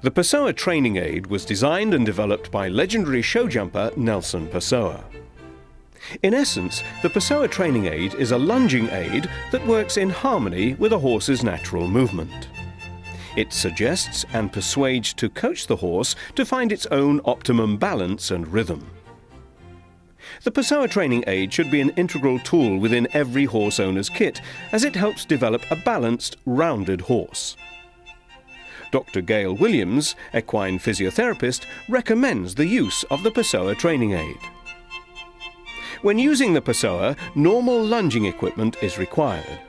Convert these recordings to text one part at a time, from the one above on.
The Pessoa training aid was designed and developed by legendary show jumper Nelson Pessoa. In essence, the Pessoa training aid is a lunging aid that works in harmony with a horse's natural movement. It suggests and persuades to coach the horse to find its own optimum balance and rhythm. The Pessoa training aid should be an integral tool within every horse owner's kit, as it helps develop a balanced, rounded horse. Dr. Gail Williams, equine physiotherapist, recommends the use of the Pessoa training aid. When using the Pessoa, normal lunging equipment is required.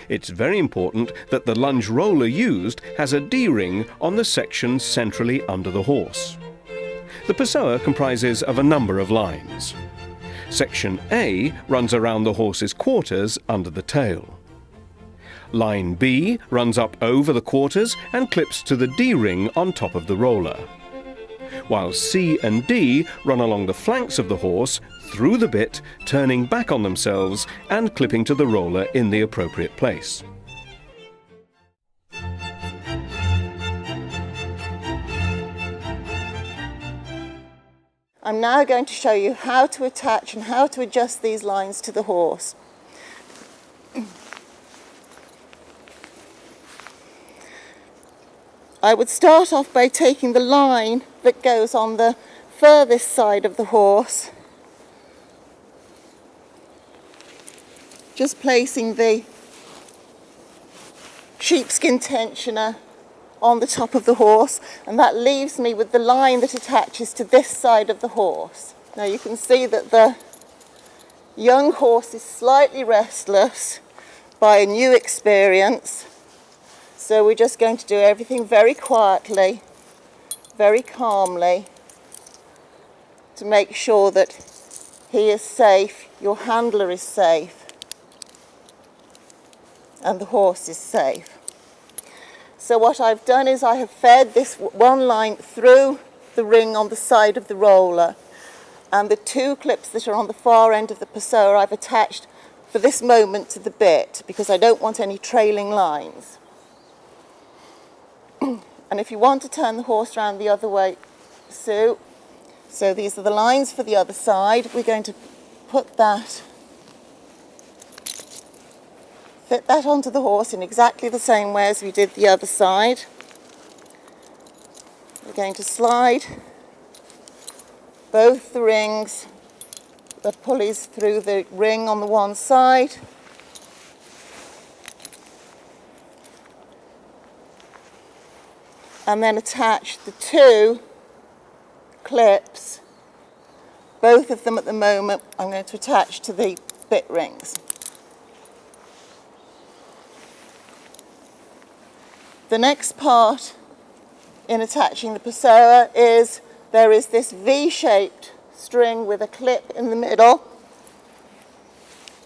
It's very important that the lunge roller used has a D-ring on the section centrally under the horse. The Pessoa comprises of a number of lines. Section A runs around the horse's quarters under the tail. Line B runs up over the quarters and clips to the D-ring on top of the roller, while C and D run along the flanks of the horse, through the bit, turning back on themselves and clipping to the roller in the appropriate place. I'm now going to show you how to attach and how to adjust these lines to the horse. I would start off by taking the line that goes on the furthest side of the horse, just placing the sheepskin tensioner on the top of the horse, and that leaves me with the line that attaches to this side of the horse. Now you can see that the young horse is slightly restless by a new experience, so we're just going to do everything very quietly, very calmly, to make sure that he is safe, your handler is safe, and the horse is safe. So what I've done is I have fed this one line through the ring on the side of the roller, and the two clips that are on the far end of the Pessoa I've attached for this moment to the bit, because I don't want any trailing lines. And if you want to turn the horse around the other way, so these are the lines for the other side. We're going to put that, fit that onto the horse in exactly the same way as we did the other side. We're going to slide both the rings, the pulleys through the ring on the one side, and then attach the two clips, both of them at the moment I'm going to attach to the bit rings. The next part in attaching the Pessoa is there is this V-shaped string with a clip in the middle,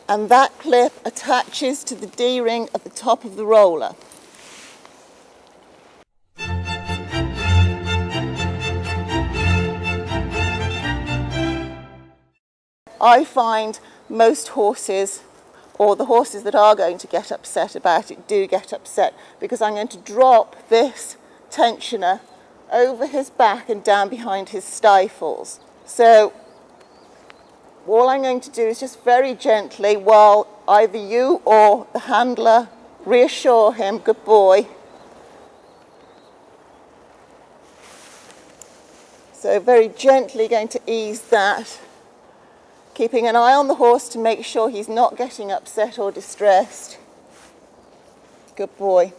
and that clip attaches to the D-ring at the top of the roller. I find most horses, or the horses that are going to get upset about it, do get upset, because I'm going to drop this tensioner over his back and down behind his stifles. So all I'm going to do is just very gently, while either you or the handler reassure him, good boy. So very gently going to ease that, keeping an eye on the horse to make sure he's not getting upset or distressed. Good boy.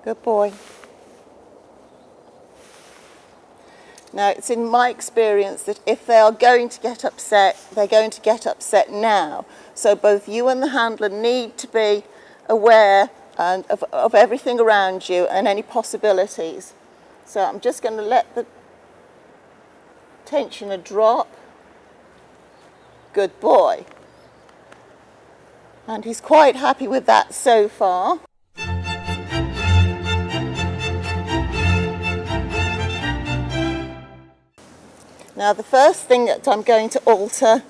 Good boy. Now, it's in my experience that if they are going to get upset, they're going to get upset now. So both you and the handler need to be aware of everything around you and any possibilities. So I'm just going to let the tensioner drop. Good boy. And he's quite happy with that so far. Now the first thing that I'm going to alter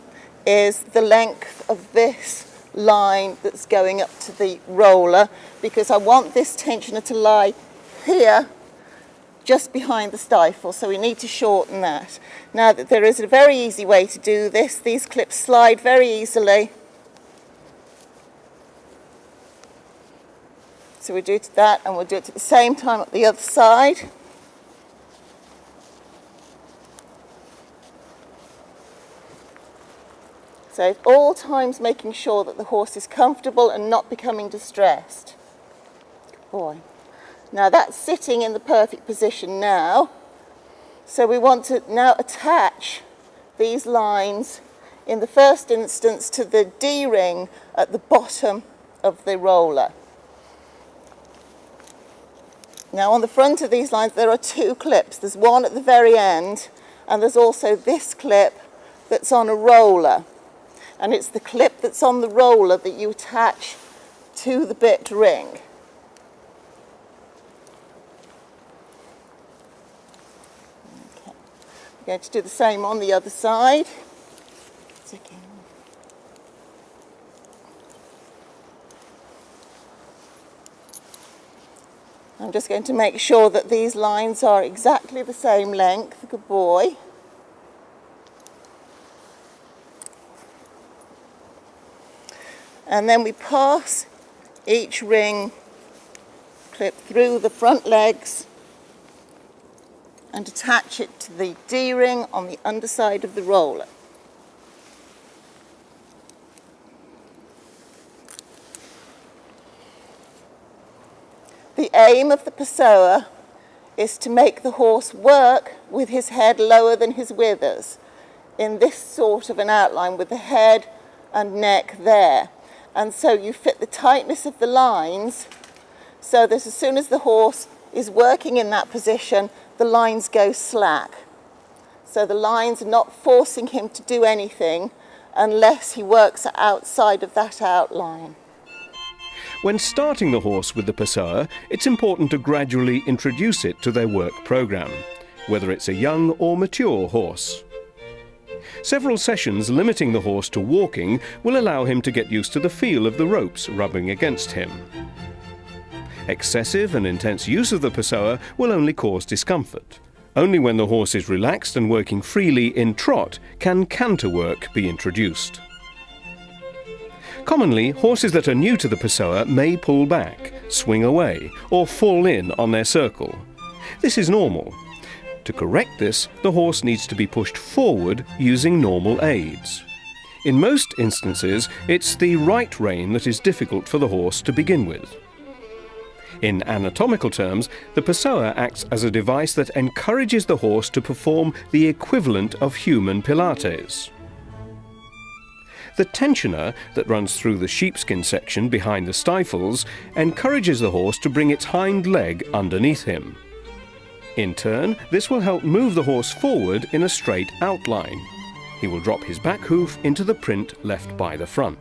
is the length of this line that's going up to the roller, because I want this tensioner to lie here just behind the stifle, so we need to shorten that. Now there is a very easy way to do this. These clips slide very easily. So we do that, and we'll do it at the same time at the other side. So at all times making sure that the horse is comfortable and not becoming distressed. Good boy. Now that's sitting in the perfect position now. So we want to now attach these lines in the first instance to the D-ring at the bottom of the roller. Now on the front of these lines there are two clips. There's one at the very end, and there's also this clip that's on a roller. And it's the clip that's on the roller that you attach to the bit ring. Okay. I'm going to do the same on the other side. I'm just going to make sure that these lines are exactly the same length. Good boy. And then we pass each ring clip through the front legs and attach it to the D-ring on the underside of the roller. The aim of the Pessoa is to make the horse work with his head lower than his withers, in this sort of an outline with the head and neck there. And so you fit the tightness of the lines so that as soon as the horse is working in that position, the lines go slack. So the lines are not forcing him to do anything unless he works outside of that outline. When starting the horse with the Pessoa, it's important to gradually introduce it to their work program, whether it's a young or mature horse. Several sessions limiting the horse to walking will allow him to get used to the feel of the ropes rubbing against him. Excessive and intense use of the Pessoa will only cause discomfort. Only when the horse is relaxed and working freely in trot can canter work be introduced. Commonly, horses that are new to the Pessoa may pull back, swing away, or fall in on their circle. This is normal. To correct this, the horse needs to be pushed forward using normal aids. In most instances, it's the right rein that is difficult for the horse to begin with. In anatomical terms, the Pessoa acts as a device that encourages the horse to perform the equivalent of human Pilates. The tensioner that runs through the sheepskin section behind the stifles encourages the horse to bring its hind leg underneath him. In turn, this will help move the horse forward in a straight outline. He will drop his back hoof into the print left by the front.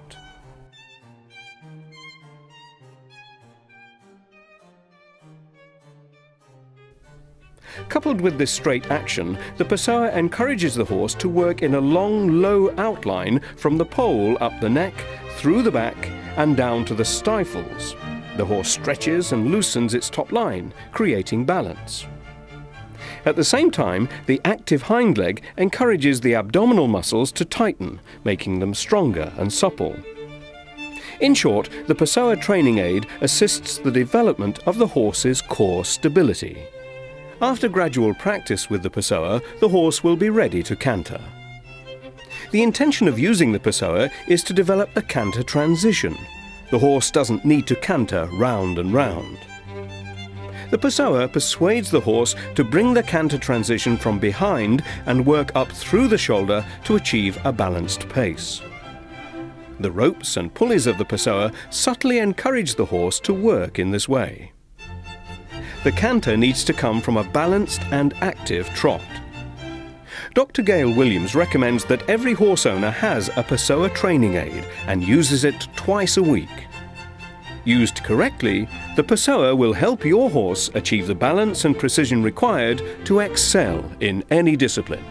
Coupled with this straight action, the Pessoa encourages the horse to work in a long, low outline from the pole up the neck, through the back, and down to the stifles. The horse stretches and loosens its top line, creating balance. At the same time, the active hind leg encourages the abdominal muscles to tighten, making them stronger and supple. In short, the Pessoa training aid assists the development of the horse's core stability. After gradual practice with the Pessoa, the horse will be ready to canter. The intention of using the Pessoa is to develop a canter transition. The horse doesn't need to canter round and round. The Pessoa persuades the horse to bring the canter transition from behind and work up through the shoulder to achieve a balanced pace. The ropes and pulleys of the Pessoa subtly encourage the horse to work in this way. The canter needs to come from a balanced and active trot. Dr. Gail Williams recommends that every horse owner has a Pessoa training aid and uses it twice a week. Used correctly, the Pessoa will help your horse achieve the balance and precision required to excel in any discipline.